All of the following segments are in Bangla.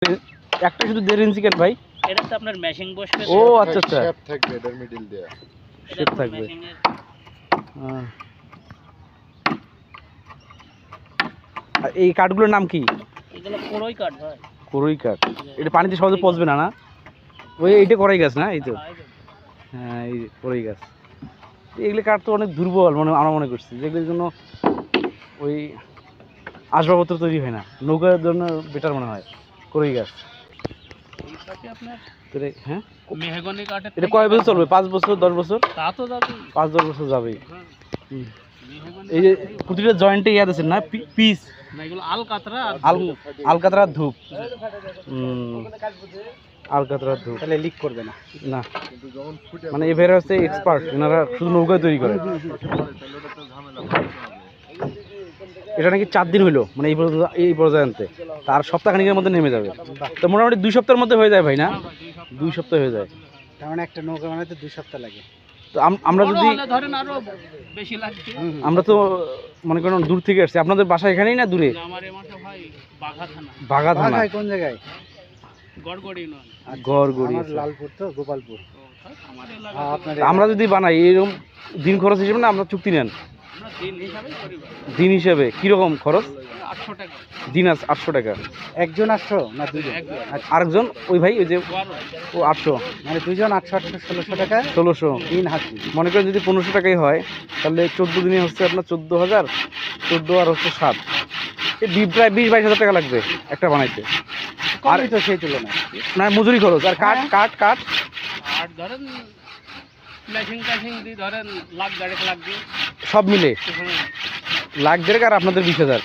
একটা শুধু 1.5 ইঞ্চি কেন ভাই? এটা তো আপনার মেশিং বসবে। ও আচ্ছা আচ্ছা, শেপ থাকবে এটার মিডল দিয়ে। শেপ থাকবে। আর এই কাঠগুলোর নাম কি? এগুলো কোরই কাঠ ভাই। কোরই কাঠ। এটা পানিতে সহজে পচবে না না? ওই এইটা করাই গাছ না এই তো? হ্যাঁ এই করাই গাছ। এগুলো কাঠ তো অনেক দুর্বল আমরা মনে করছি, যেগুলোর জন্য ওই আসবাবপত্র তৈরি হয় না, নৌকার জন্য বেটার মনে হয় করাই গাছ। হ্যাঁ মেহগনি কাঠের এটা কয় বছর চলবে? 5 বছর 10 বছর? তা তো যাবে 5-10 বছর যাবেই। এই যে প্রতিটা জয়েন্টে ইয়াদ আছে না পিস? না এগুলো আলকাতরা আর আলকাতরা ধূপ। আলকাতরা ধূপ তাহলে লিক করবে না। না মানে এভাবে হচ্ছে এক্সপার্ট, এনারা শুধু নৌকায় তৈরি করে। এটা নাকি 4 দিন হইলো মানে এই পর্যায়ে আনতে, তার সপ্তাহখানিকের মধ্যে নেমে যাবে। তো মোটামুটি 2 সপ্তাহের মধ্যে হয়ে যায় ভাই না? 2 সপ্তাহ হয়ে যায়। তার মানে একটা নৌকা বানাতে 2 সপ্তাহ লাগে। তো আমরা যদি ধরেন আরো বেশি লাগবে। আমরা তো মনে করেন দূর থেকে আসছি, আপনাদের বাসা এখানেই না দূরে? আমার এই মাসে ভাই বাঘা থানা। বাঘা থানা কোন জায়গায়? গড়গড়ি নয়, গড়গড়ি। আমার লালপুর তো গোপালপুর। আমার এলাকা আমরা যদি বানাই এরকম দিন খরচ হিসেবে না, আমরা চুক্তি নেন? আমরা দিন হিসাবে করি ভাই। দিন হিসাবে কিরকম খরচ? 800 টাকা দিন। 800 টাকা একজন। 800 না দুজন? আরেকজন ওই ভাই ওই যে ও 800, মানে দুজন 800 1600 টাকা 1600 দিন হাতি। মনে করেন যদি 1500 টাকাই হয় তাহলে 14 দিনে হচ্ছে আপনার 14,000, 14 আর হচ্ছে 7, এই প্রায় 20-22 হাজার টাকা লাগবে একটা বানাইতে। আর তো সেই তুলনায় না মজুরি খরচ আর কাঠ কাঠ কাঠ আর ধরেন মেশিং টাশিং দিয়ে ধরেন লাখ দেড়েক লাগবে সব মিলে। লাখ দেড়েক আর আপনাদের 20,000,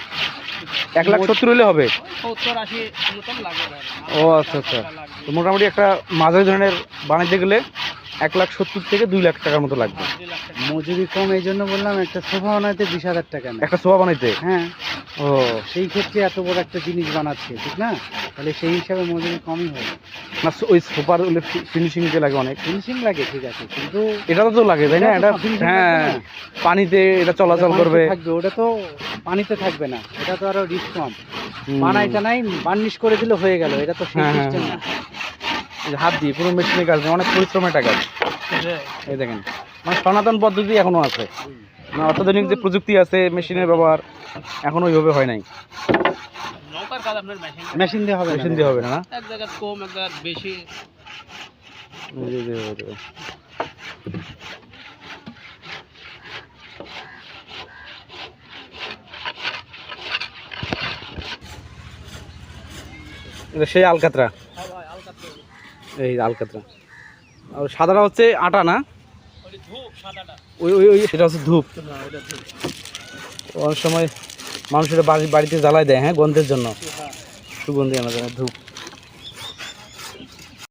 1,70,000 হলে হবে। 70-80 মতন লাগে। ও আচ্ছা আচ্ছা, তো মোটামুটি একটা মাঝারি ধরনের বানাইতে গেলে 1,70,000 থেকে 2 লাখ টাকার মতো লাগবে। মজুরি কম এই জন্য বললাম, একটা সোফা বানাইতে 20,000 টাকা না। একটা সোফা বানাইতে? হ্যাঁ। ও সেই ক্ষেত্রে এত বড় একটা জিনিস বানাচ্ছে ঠিক না, তাহলে সেই হিসাবে মজুরি কমই হবে না। ওই সোফার হলে ফিনিশিংতে লাগে অনেক। ফিনিশিং লাগে ঠিক আছে, কিন্তু এটা তো লাগে তাই না? এটা হ্যাঁ পানিতে এটা চলাচল করবে থাকবে, ওটা তো পানিতে থাকবে না, এটা তো আরো রিস্ক কম। বানাইটা নাই বার্নিশ করে দিলে হয়ে গেল, এটা তো সেই সিস্টেম না। হাত দিয়ে পুরো মেশিনের কাজ, অনেক পরিশ্রমের টাকা। এই দেখেন মানে সনাতন পদ্ধতি এখনো আছে, মানে অত্যাধুনিক যে প্রযুক্তি আছে মেশিনের ব্যবহার এখনো ওইভাবে হয় নাই। নৌকার কাজ আপনার মেশিন দিয়ে হবে, মেশিন দিয়ে হবে না? এক জায়গা কম এক জায়গা বেশি। এটা সেই আলকাতরা, এই আলকাতরা। আর সাদাটা হচ্ছে আটা না? ওই ওই ওই সেটা হচ্ছে ধূপ। অনেক সময় মানুষের বাড়িতে জ্বালায় দেয়, হ্যাঁ গন্ধের জন্য, সুগন্ধি আনা যায় ধূপ।